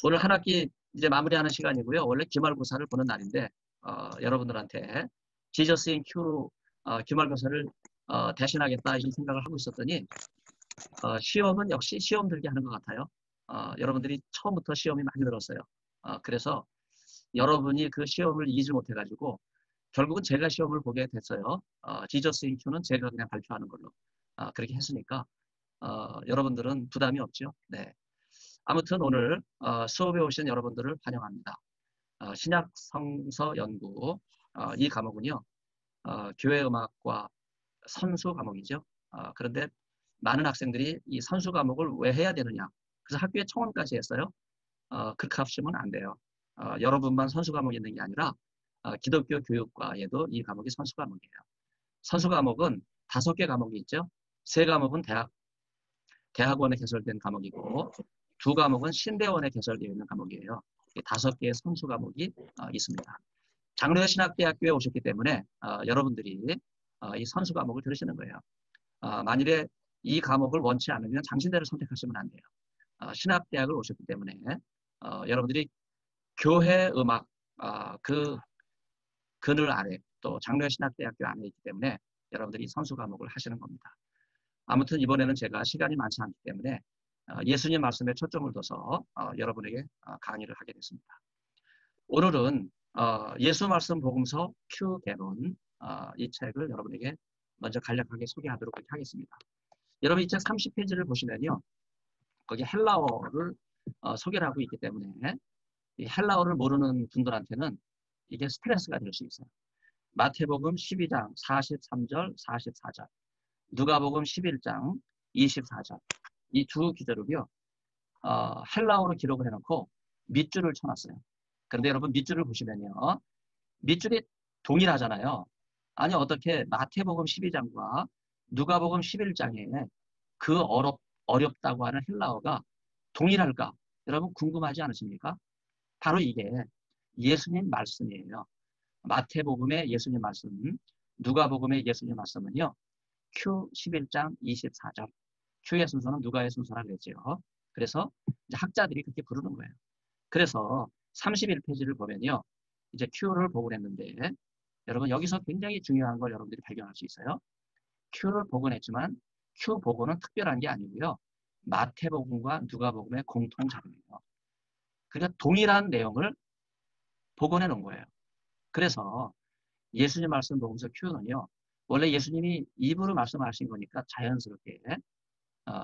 오늘 한 학기 이제 마무리하는 시간이고요. 원래 기말고사를 보는 날인데 여러분들한테 지저스 인 큐로 기말고사를 대신하겠다 이런 생각을 하고 있었더니 시험은 역시 시험 들게 하는 것 같아요. 여러분들이 처음부터 시험이 많이 들었어요. 그래서 여러분이 그 시험을 이기지 못해가지고 결국은 제가 시험을 보게 됐어요. 지저스 인 큐는 제가 그냥 발표하는 걸로 그렇게 했으니까 여러분들은 부담이 없죠. 네. 아무튼 오늘 수업에 오신 여러분들을 환영합니다. 신약 성서 연구 이 과목은요. 교회 음악과 선수 과목이죠. 그런데 많은 학생들이 이 선수 과목을 왜 해야 되느냐. 그래서 학교에 청원까지 했어요. 그렇게 하시면 안 돼요. 여러분만 선수 과목이 있는 게 아니라 기독교 교육과에도 이 과목이 선수 과목이에요. 선수 과목은 5개 과목이 있죠. 3과목은 대학원에 개설된 과목이고 2과목은 신대원에 개설되어 있는 과목이에요. 5개의 선수 과목이 있습니다. 장로여 신학대학교에 오셨기 때문에 여러분들이 이 선수 과목을 들으시는 거예요. 만일에 이 과목을 원치 않으면 장신대를 선택하시면 안 돼요. 신학대학을 오셨기 때문에 여러분들이 교회 음악 그 그늘 아래 또 장로여 신학대학교 안에 있기 때문에 여러분들이 선수 과목을 하시는 겁니다. 아무튼 이번에는 제가 시간이 많지 않기 때문에 예수님 말씀에 초점을 둬서 여러분에게 강의를 하게 됐습니다. 오늘은 예수 말씀 복음서 큐 개론 이 책을 여러분에게 먼저 간략하게 소개하도록 하겠습니다. 여러분 이 책 30페이지를 보시면요. 거기 헬라어를 소개를 하고 있기 때문에 이 헬라어를 모르는 분들한테는 이게 스트레스가 될 수 있어요. 마태복음 12장 43절, 44절, 누가복음 11장 24절 이 두 기절을요. 헬라어로 기록을 해놓고 밑줄을 쳐놨어요. 그런데 여러분 밑줄을 보시면요. 밑줄이 동일하잖아요. 아니 어떻게 마태복음 12장과 누가복음 11장에 그 어렵다고 하는 헬라어가 동일할까? 여러분 궁금하지 않으십니까? 바로 이게 예수님 말씀이에요. 마태복음의 예수님 말씀, 누가복음의 예수님 말씀은요. Q 11장 24절. Q의 순서는 누가의 순서라고 그랬죠. 그래서 이제 학자들이 그렇게 부르는 거예요. 그래서 31페이지를 보면요. 이제 Q를 복원했는데 여러분 여기서 굉장히 중요한 걸 여러분들이 발견할 수 있어요. Q를 복원했지만 Q 복원은 특별한 게 아니고요. 마태복음과 누가복음의 공통 자료예요. 그러니까 동일한 내용을 복원해 놓은 거예요. 그래서 예수님 말씀 복음서 Q는요. 원래 예수님이 입으로 말씀하신 거니까 자연스럽게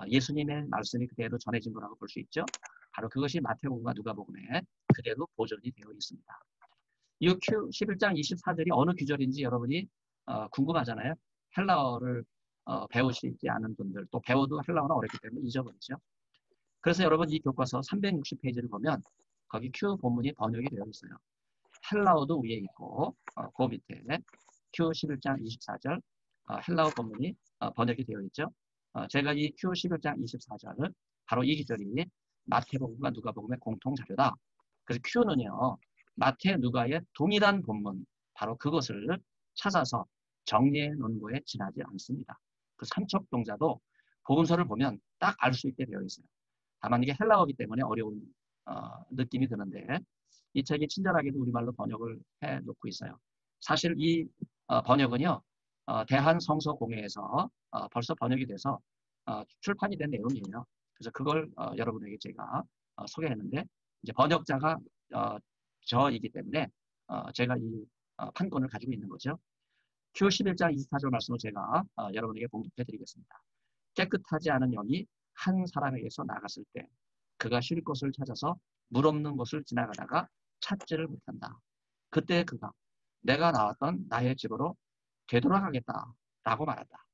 예수님의 말씀이 그대로 전해진 거라고 볼 수 있죠. 바로 그것이 마태복음과 누가복음에 그대로 보존이 되어 있습니다. 이 Q 11장 24절이 어느 규절인지 여러분이 궁금하잖아요. 헬라어를 배우시지 않은 분들, 또 배워도 헬라어는 어렵기 때문에 잊어버리죠. 그래서 여러분 이 교과서 360페이지를 보면 거기 Q 본문이 번역이 되어 있어요. 헬라어도 위에 있고 그 밑에 Q 11장 24절 헬라어 본문이 번역이 되어 있죠. 제가 이 Q 11장 24절을 바로 이 기절이 마태복음과 누가복음의 공통 자료다. 그래서 Q는요. 마태, 누가의 동일한 본문 바로 그것을 찾아서 정리해 놓은 거에 지나지 않습니다. 그 삼척 동자도 복음서를 보면 딱 알 수 있게 되어 있어요. 다만 이게 헬라어이기 때문에 어려운 느낌이 드는데 이 책이 친절하게도 우리말로 번역을 해 놓고 있어요. 사실 이 번역은요. 대한성서공회에서 벌써 번역이 돼서 출판이 된 내용이에요. 그래서 그걸 여러분에게 제가 소개했는데 이제 번역자가 저이기 때문에 제가 이 판권을 가지고 있는 거죠. Q 11장 24절 말씀을 제가 여러분에게 공독해 드리겠습니다. 깨끗하지 않은 영이 한 사람에게서 나갔을 때 그가 쉴 곳을 찾아서 물 없는 곳을 지나가다가 찾지를 못한다. 그때 그가 내가 나왔던 나의 집으로 되돌아가겠다라고 말한다.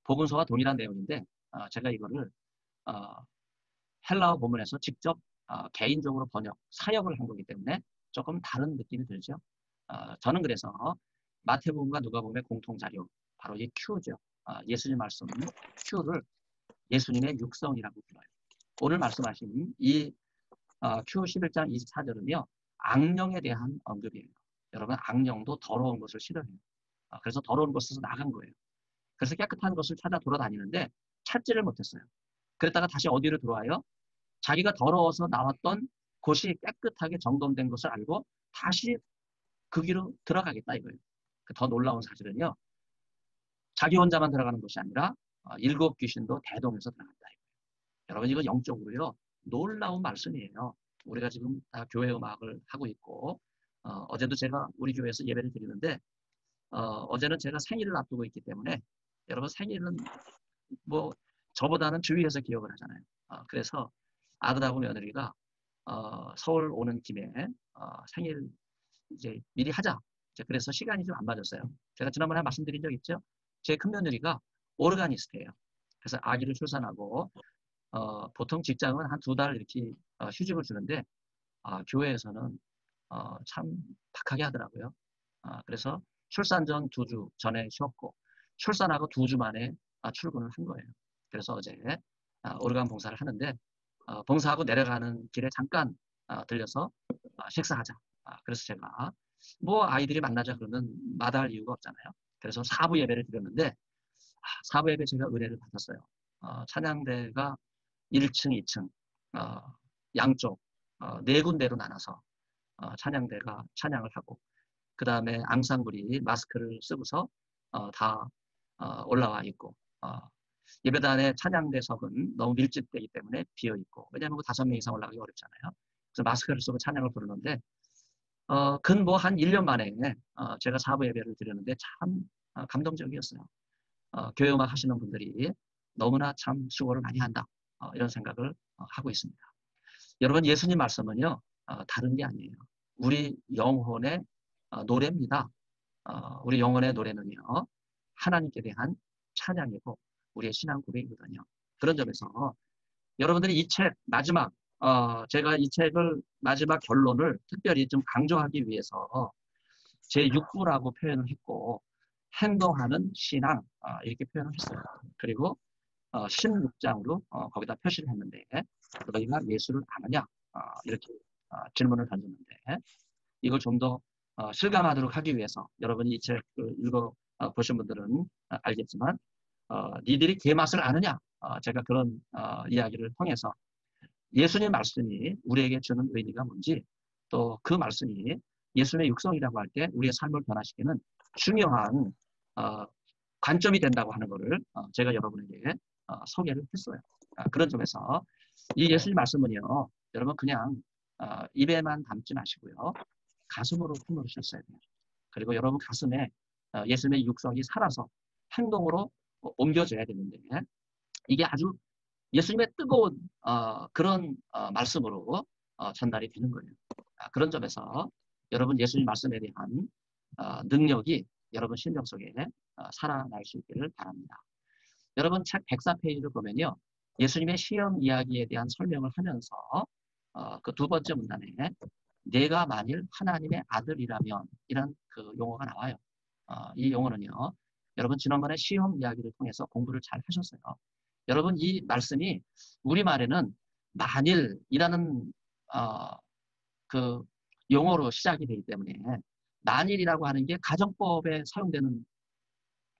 복음서와 동일한 내용인데 제가 이거를 헬라어 본문에서 직접 개인적으로 번역, 사역을 한 거기 때문에 조금 다른 느낌이 들죠. 저는 그래서 마태복음과 누가복음의 공통자료, 바로 이 Q죠. 예수님 말씀 Q를 예수님의 육성이라고 불러요. 오늘 말씀하신 이 Q 11장 24절은요. 악령에 대한 언급이에요. 여러분 악령도 더러운 것을 싫어해요. 그래서 더러운 곳에서 나간 거예요. 그래서 깨끗한 것을 찾아 돌아다니는데 찾지를 못했어요. 그랬다가 다시 어디로 들어와요? 자기가 더러워서 나왔던 곳이 깨끗하게 정돈된 것을 알고 다시 그 길로 들어가겠다 이거예요. 더 놀라운 사실은요. 자기 혼자만 들어가는 것이 아니라 일곱 귀신도 대동해서 들어간다 이거예요. 여러분 이거 영적으로요. 놀라운 말씀이에요. 우리가 지금 다 교회 음악을 하고 있고 어제도 제가 우리 교회에서 예배를 드리는데 어제는 제가 생일을 앞두고 있기 때문에 여러분 생일은 뭐 저보다는 주위에서 기억을 하잖아요. 그래서 아들하고 며느리가 서울 오는 김에 생일 이제 미리 하자. 그래서 시간이 좀 안 맞았어요. 제가 지난번에 말씀드린 적 있죠? 제 큰며느리가 오르가니스트예요. 그래서 아기를 출산하고 보통 직장은 한 2달 이렇게 휴직을 주는데 교회에서는 참 박하게 하더라고요. 그래서 출산 전 2주 전에 쉬었고 출산하고 2주 만에 출근을 한 거예요. 그래서 어제 오르간 봉사를 하는데 봉사하고 내려가는 길에 잠깐 들려서 식사하자. 그래서 제가 뭐 아이들이 만나자 그러면 마다할 이유가 없잖아요. 그래서 사부 예배를 드렸는데 사부 예배 제가 은혜를 받았어요. 찬양대가 1층, 2층 양쪽 네 군데로 나눠서 찬양대가 찬양을 하고 그 다음에 앙상블이 마스크를 쓰고서 다 올라와 있고 예배단의 찬양대석은 너무 밀집되기 때문에 비어있고 왜냐하면 5명 이상 올라가기 어렵잖아요. 그래서 마스크를 쓰고 찬양을 부르는데 근 뭐 한 1년 만에 제가 사부 예배를 드렸는데 참 감동적이었어요. 교회 음악 하시는 분들이 너무나 참 수고를 많이 한다. 이런 생각을 하고 있습니다. 여러분 예수님 말씀은요. 다른 게 아니에요. 우리 영혼의 노래입니다. 우리 영혼의 노래는요. 하나님께 대한 찬양이고 우리의 신앙 고백이거든요. 그런 점에서 여러분들이 이 책 마지막 제가 이 책을 마지막 결론을 특별히 좀 강조하기 위해서 제6부라고 표현을 했고 행동하는 신앙 이렇게 표현을 했어요. 그리고 16장으로 거기다 표시를 했는데 너희가 예수를 아느냐 이렇게 질문을 던졌는데 이걸 좀 더 실감하도록 하기 위해서 여러분이 이 책을 읽어 보신 분들은 알겠지만 니들이 개 맛을 아느냐 제가 그런 이야기를 통해서 예수님 말씀이 우리에게 주는 의미가 뭔지 또 그 말씀이 예수님의 육성이라고 할 때 우리의 삶을 변화시키는 중요한 관점이 된다고 하는 것을 제가 여러분에게 소개를 했어요. 그런 점에서 이 예수님 말씀은요. 여러분 그냥 입에만 담지 마시고요. 가슴으로 품으셨어야 돼요. 그리고 여러분 가슴에 예수님의 육성이 살아서 행동으로 옮겨져야 되는데 이게 아주 예수님의 뜨거운 그런 말씀으로 전달이 되는 거예요. 그런 점에서 여러분 예수님 말씀에 대한 능력이 여러분 심령 속에 살아날 수 있기를 바랍니다. 여러분 책 104페이지를 보면요. 예수님의 시험 이야기에 대한 설명을 하면서 그 2번째 문단에 내가 만일 하나님의 아들이라면 이런 그 용어가 나와요. 이 용어는요. 여러분 지난번에 시험 이야기를 통해서 공부를 잘 하셨어요. 여러분 이 말씀이 우리말에는 만일이라는 그 용어로 시작이 되기 때문에 만일이라고 하는 게 가정법에 사용되는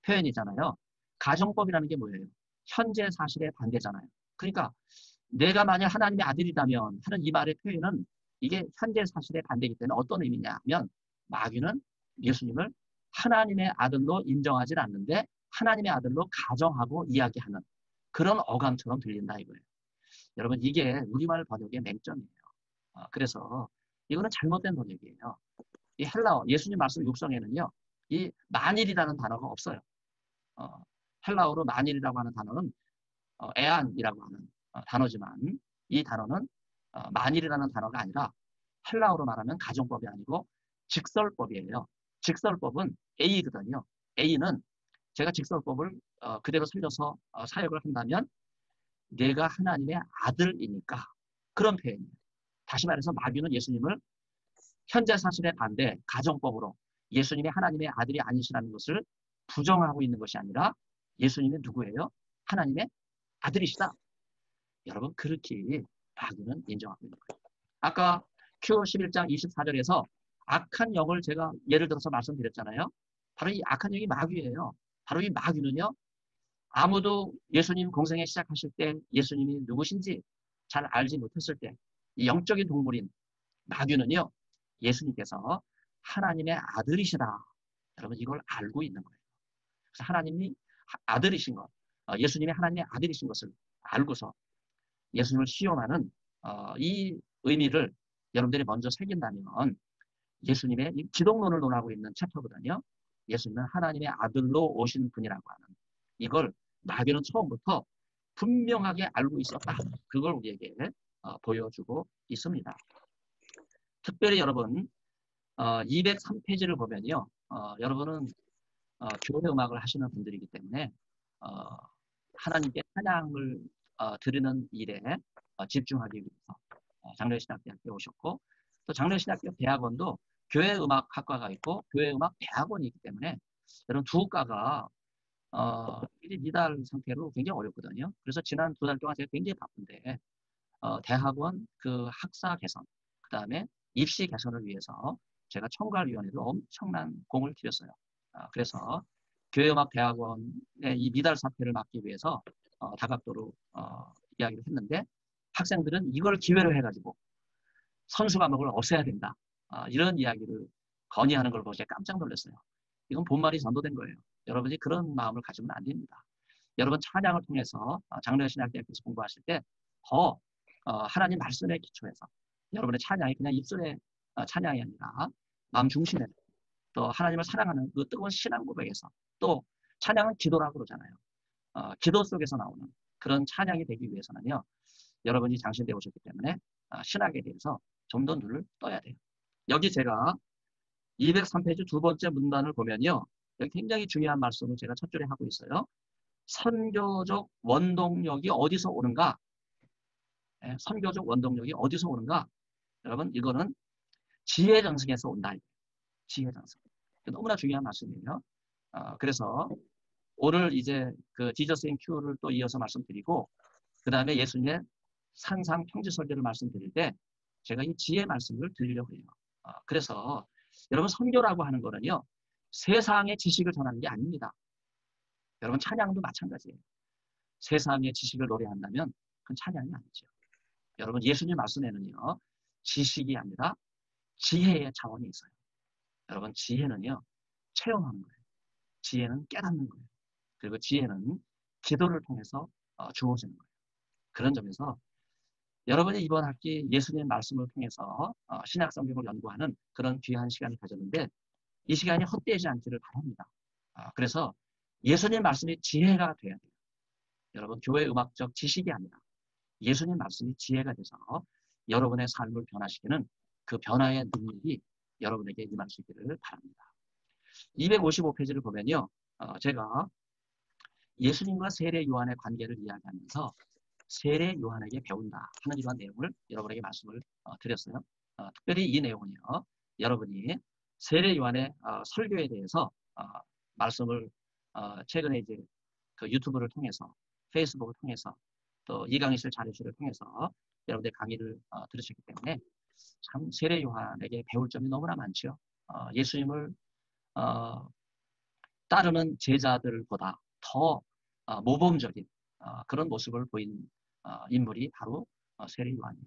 표현이잖아요. 가정법이라는 게 뭐예요? 현재 사실의 반대잖아요. 그러니까 내가 만약 하나님의 아들이라면 하는 이 말의 표현은 이게 현재 사실의 반대이기 때문에 어떤 의미냐 하면 마귀는 예수님을 하나님의 아들로 인정하지 않는데 하나님의 아들로 가정하고 이야기하는 그런 어감처럼 들린다 이거예요. 여러분 이게 우리말 번역의 맹점이에요. 그래서 이거는 잘못된 번역이에요. 이 헬라어 예수님 말씀 육성에는요. 이 만일이라는 단어가 없어요. 헬라어로 만일이라고 하는 단어는 에안이라고 하는 단어지만 이 단어는 만일이라는 단어가 아니라 헬라어로 말하면 가정법이 아니고 직설법이에요. 직설법은 A거든요. A는 제가 직설법을 그대로 살려서 사역을 한다면 내가 하나님의 아들이니까 그런 표현이에요. 다시 말해서 마귀는 예수님을 현재 사실의 반대 가정법으로 예수님이 하나님의 아들이 아니시라는 것을 부정하고 있는 것이 아니라 예수님이 누구예요? 하나님의 아들이시다. 여러분 그렇게 마귀는 인정하고 있는 거예요. 아까 큐 11장 24절에서 악한 영을 제가 예를 들어서 말씀드렸잖아요. 바로 이 악한 영이 마귀예요. 바로 이 마귀는요. 아무도 예수님 공생에 시작하실 때 예수님이 누구신지 잘 알지 못했을 때 이 영적인 동물인 마귀는요, 예수님께서 하나님의 아들이시다. 여러분 이걸 알고 있는 거예요. 그래서 하나님이 아들이신 것, 예수님이 하나님의 아들이신 것을 알고서 예수님을 시험하는 이 의미를 여러분들이 먼저 새긴다면 예수님의 이 기독론을 논하고 있는 챕터거든요. 예수님은 하나님의 아들로 오신 분이라고 하는 이걸 마귀는 처음부터 분명하게 알고 있었다. 그걸 우리에게 보여주고 있습니다. 특별히 여러분 203페이지를 보면요. 여러분은 교회 음악을 하시는 분들이기 때문에 하나님께 찬양을 드리는 일에 집중하기 위해서 장로신학대학교에 오셨고 또 장로신학교 대학원도 교회 음악학과가 있고 교회 음악 대학원이 있기 때문에 여러분 두 과가 미달 상태로 굉장히 어렵거든요. 그래서 지난 2달 동안 제가 굉장히 바쁜데 대학원 그 학사 개선 그 다음에 입시 개선을 위해서 제가 총괄위원회로 엄청난 공을 들였어요. 그래서 교회음악대학원의 이 미달 사태를 막기 위해서 다각도로 이야기를 했는데 학생들은 이걸 기회로 해가지고 선수 과목을 없애야 된다. 이런 이야기를 건의하는 걸 보고 제가 깜짝 놀랐어요. 이건 본말이 전도된 거예요. 여러분이 그런 마음을 가지면 안 됩니다. 여러분 찬양을 통해서 장로신학대학교에서 공부하실 때 더 하나님 말씀에 기초해서 여러분의 찬양이 그냥 입술의 찬양이 아니라 마음 중심에 또 하나님을 사랑하는 그 뜨거운 신앙 고백에서 또 찬양은 기도라고 그러잖아요. 기도 속에서 나오는 그런 찬양이 되기 위해서는요. 여러분이 장신되어 오셨기 때문에 신학에 대해서 좀 더 눈을 떠야 돼요. 여기 제가 203페이지 두 번째 문단을 보면요. 여기 굉장히 중요한 말씀을 제가 첫 줄에 하고 있어요. 선교적 원동력이 어디서 오는가? 선교적 원동력이 어디서 오는가? 여러분 이거는 지혜정승에서 온다. 지혜정승. 너무나 중요한 말씀이에요. 그래서 오늘 이제 그 지저스 인 큐를 또 이어서 말씀드리고 그 다음에 예수님의 상상 평지설교를 말씀드릴 때 제가 이 지혜 말씀을 드리려고 해요. 그래서 여러분 선교라고 하는 거는요. 세상의 지식을 전하는 게 아닙니다. 여러분 찬양도 마찬가지예요. 세상의 지식을 노래한다면 그건 찬양이 아니죠. 여러분 예수님 말씀에는요. 지식이 아니라 지혜의 차원이 있어요. 여러분 지혜는요. 체험하는 거예요. 지혜는 깨닫는 거예요. 그리고 지혜는 기도를 통해서 주어지는 거예요. 그런 점에서 여러분이 이번 학기 예수님의 말씀을 통해서 신약 성경을 연구하는 그런 귀한 시간을 가졌는데 이 시간이 헛되지 않기를 바랍니다. 그래서 예수님 말씀이 지혜가 돼야 돼요. 여러분 교회 음악적 지식이 아니라 예수님 말씀이 지혜가 돼서 여러분의 삶을 변화시키는 그 변화의 능력이 여러분에게 임할 수 있기를 바랍니다. 255페이지를 보면요. 제가 예수님과 세례 요한의 관계를 이야기하면서 세례 요한에게 배운다 하는 이러한 내용을 여러분에게 말씀을 드렸어요. 특별히 이 내용은요. 여러분이 세례 요한의 설교에 대해서 말씀을 최근에 이제 그 유튜브를 통해서 페이스북을 통해서 또 이강희실 자료실을 통해서 여러분들 강의를 들으셨기 때문에 참 세례 요한에게 배울 점이 너무나 많죠. 예수님을 따르는 제자들보다 더 모범적인 그런 모습을 보인 인물이 바로 세례 요한이에요.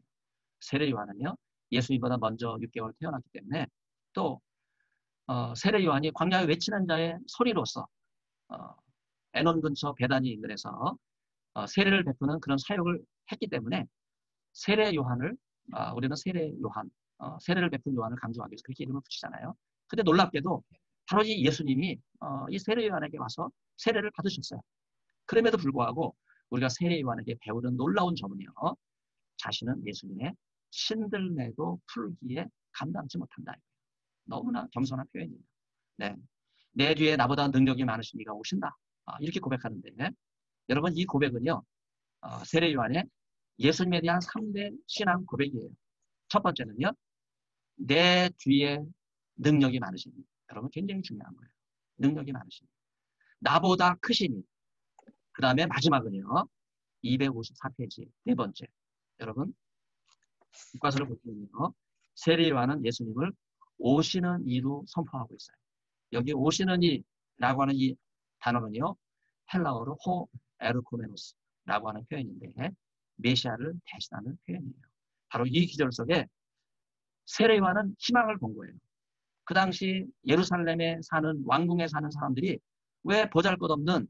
세례 요한은요. 예수님보다 먼저 6개월 태어났기 때문에 또 세례 요한이 광야에 외치는 자의 소리로서 에논 근처 베다니 인근에서 세례를 베푸는 그런 사역을 했기 때문에 세례 요한을 우리는 세례 요한 세례를 베푼 요한을 강조하기 위해서 그렇게 이름을 붙이잖아요. 근데 놀랍게도 바로 이 예수님이 이 세례 요한에게 와서 세례를 받으셨어요. 그럼에도 불구하고 우리가 세례 요한에게 배우는 놀라운 점은요. 자신은 예수님의 신들매도 풀기에 감당치 못한다. 너무나 겸손한 표현이에요. 네. 내 뒤에 나보다 능력이 많으신 이가 오신다. 이렇게 고백하는데 여러분 이 고백은요. 세례 요한의 예수님에 대한 3대 신앙 고백이에요. 첫 번째는요. 내 뒤에 능력이 많으시니. 여러분 굉장히 중요한 거예요. 능력이 많으시니. 나보다 크시니. 그 다음에 마지막은요. 254페이지 네 번째. 여러분 교과서를 보시면요. 세례 요한은 예수님을 오시는 이로 선포하고 있어요. 여기 오시는 이라고 하는 이 단어는요. 헬라어로 호 에르코메노스라고 하는 표현인데 메시아를 대신하는 표현이에요. 바로 이 기절 속에 세례요한은 희망을 본 거예요. 그 당시 예루살렘에 사는 왕궁에 사는 사람들이 왜 보잘것없는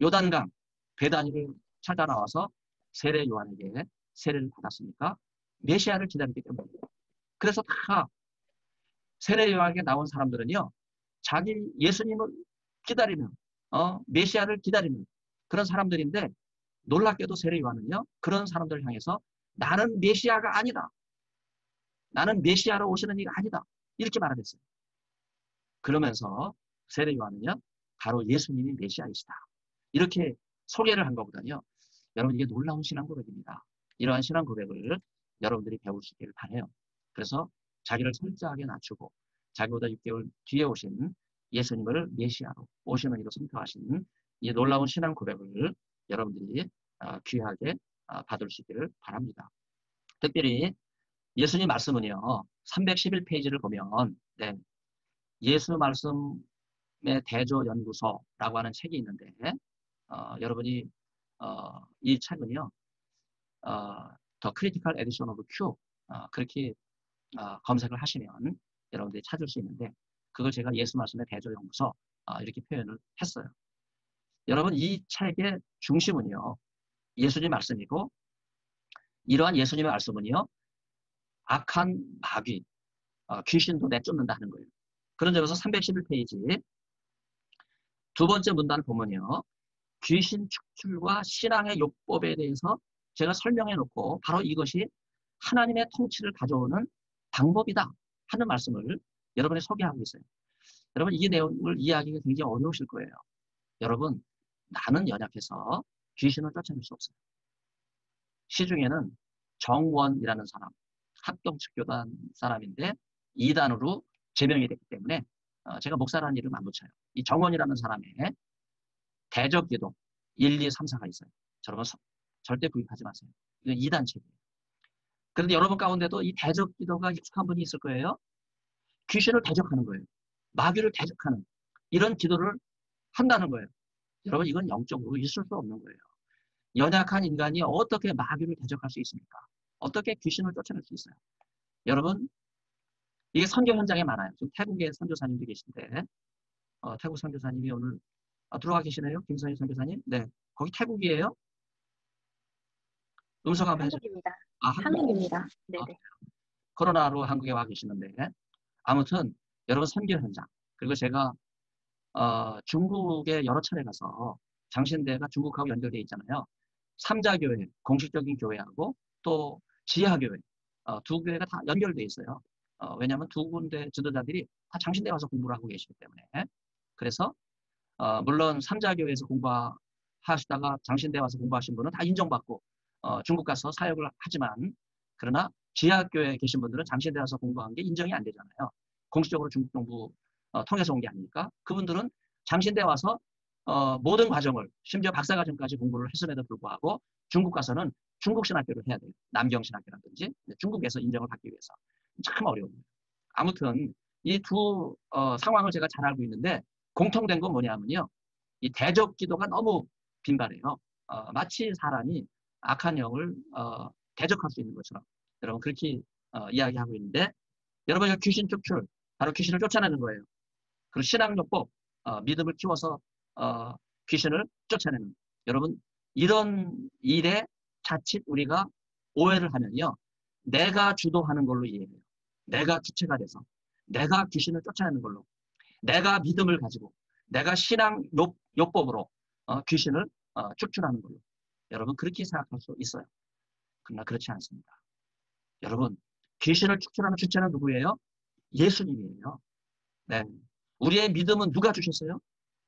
요단강 베다니를 찾아 나와서 세례요한에게 세례를 받았습니까? 메시아를 기다렸기 때문이에요. 그래서 다 세례요한에게 나온 사람들은요, 자기 예수님을 기다리는, 메시아를 기다리는 그런 사람들인데, 놀랍게도 세례요한은요, 그런 사람들을 향해서 나는 메시아가 아니다. 나는 메시아로 오시는 이가 아니다. 이렇게 말을 했어요. 그러면서 세례요한은요, 바로 예수님이 메시아이시다. 이렇게 소개를 한 것보다는요, 여러분 이게 놀라운 신앙 고백입니다. 이러한 신앙 고백을 여러분들이 배울 수 있기를 바라요. 그래서 자기를 철저하게 낮추고 자기보다 6개월 뒤에 오신 예수님을 메시아로 오시는 이로 선포하신 이 놀라운 신앙 고백을 여러분들이 귀하게 받을 수 있기를 바랍니다. 특별히 예수님 말씀은요, 311페이지를 보면 네, 예수 말씀의 대조 연구소라고 하는 책이 있는데 여러분이 이 책은요, 더 크리티컬 에디션 오브 큐 그렇게 검색을 하시면 여러분들이 찾을 수 있는데 그걸 제가 예수 말씀의 대조 연구소 이렇게 표현을 했어요. 여러분 이 책의 중심은요, 예수님 말씀이고 이러한 예수님의 말씀은요, 악한 마귀, 귀신도 내쫓는다는 거예요. 그런 점에서 311페이지 두 번째 문단을 보면요, 귀신 축출과 신앙의 요법에 대해서 제가 설명해 놓고 바로 이것이 하나님의 통치를 가져오는 방법이다 하는 말씀을 여러분이 소개하고 있어요. 여러분 이 내용을 이해하기가 굉장히 어려우실 거예요. 여러분 나는 연약해서 귀신을 쫓아낼 수 없어요. 시중에는 정원이라는 사람, 합동측교단 사람인데 이단으로 제명이 됐기 때문에 제가 목사라는 이름 안 붙여요. 이 정원이라는 사람의 대적기도 1, 2, 3, 4가 있어요. 여러분 절대 구입하지 마세요. 이건 이단 책이에요. 그런데 여러분 가운데도 이 대적기도가 익숙한 분이 있을 거예요. 귀신을 대적하는 거예요. 마귀를 대적하는 이런 기도를 한다는 거예요. 여러분 이건 영적으로 있을 수 없는 거예요. 연약한 인간이 어떻게 마귀를 대적할 수 있습니까? 어떻게 귀신을 쫓아낼 수 있어요? 여러분 이게 선교 현장에 많아요. 지금 태국에 선교사님도 계신데 태국 선교사님이 오늘 들어와 계시네요. 김선희 선교사님. 네, 거기 태국이에요? 음성 한번 해주세요. 한국입니다. 한국. 한국입니다. 네네. 코로나로 한국에 와 계시는데 아무튼 여러분 선교 현장 그리고 제가 중국에 여러 차례 가서 장신대가 중국하고 연결되어 있잖아요. 삼자교회, 공식적인 교회하고 또 지하교회 두 교회가 다 연결되어 있어요. 왜냐하면 두 군데 지도자들이 다 장신대 와서 공부를 하고 계시기 때문에 그래서 물론 삼자교회에서 공부하시다가 장신대 와서 공부하신 분은 다 인정받고 중국 가서 사역을 하지만 그러나 지하교회에 계신 분들은 장신대 와서 공부한 게 인정이 안 되잖아요. 공식적으로 중국 정부 통해서 온 게 아니니까 그분들은 장신대 와서 모든 과정을 심지어 박사과정까지 공부를 했음에도 불구하고 중국 가서는 중국 신학교를 해야 돼요. 남경 신학교라든지 중국에서 인정을 받기 위해서 참 어려워요. 아무튼 이 두 상황을 제가 잘 알고 있는데 공통된 건 뭐냐면요. 이 대적 기도가 너무 빈발해요. 마치 사람이 악한 영을 대적할 수 있는 것처럼 여러분 그렇게 이야기하고 있는데 여러분 귀신 쫓출 바로 귀신을 쫓아내는 거예요. 그리고 신앙요법 믿음을 키워서 귀신을 쫓아내는 여러분 이런 일에 자칫 우리가 오해를 하면요. 내가 주도하는 걸로 이해해요. 내가 주체가 돼서 내가 귀신을 쫓아내는 걸로 내가 믿음을 가지고 내가 신앙 요법으로 귀신을 축출하는 걸로 여러분 그렇게 생각할 수 있어요. 그러나 그렇지 않습니다. 여러분 귀신을 축출하는 주체는 누구예요? 예수님이에요. 네. 우리의 믿음은 누가 주셨어요?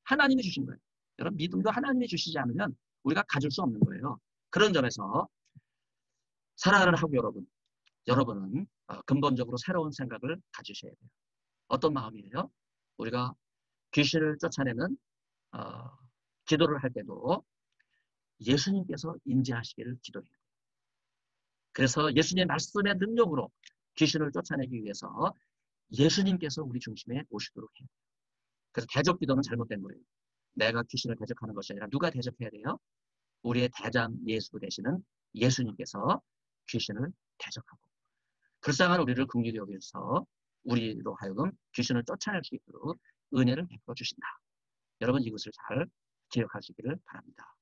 하나님이 주신 거예요. 여러분 믿음도 하나님이 주시지 않으면 우리가 가질 수 없는 거예요. 그런 점에서 사랑하는 한국 여러분은 근본적으로 새로운 생각을 가지셔야 돼요. 어떤 마음이에요? 우리가 귀신을 쫓아내는 기도를 할 때도 예수님께서 인지하시기를 기도해요. 그래서 예수님의 말씀의 능력으로 귀신을 쫓아내기 위해서 예수님께서 우리 중심에 오시도록 해요. 그래서 대적 기도는 잘못된 거예요. 내가 귀신을 대적하는 것이 아니라 누가 대적해야 돼요? 우리의 대장 예수 되시는 예수님께서 귀신을 대적하고 불쌍한 우리를 긍휼히 여기서 우리로 하여금 귀신을 쫓아낼 수 있도록 은혜를 베풀어 주신다. 여러분 이것을 잘 기억하시기를 바랍니다.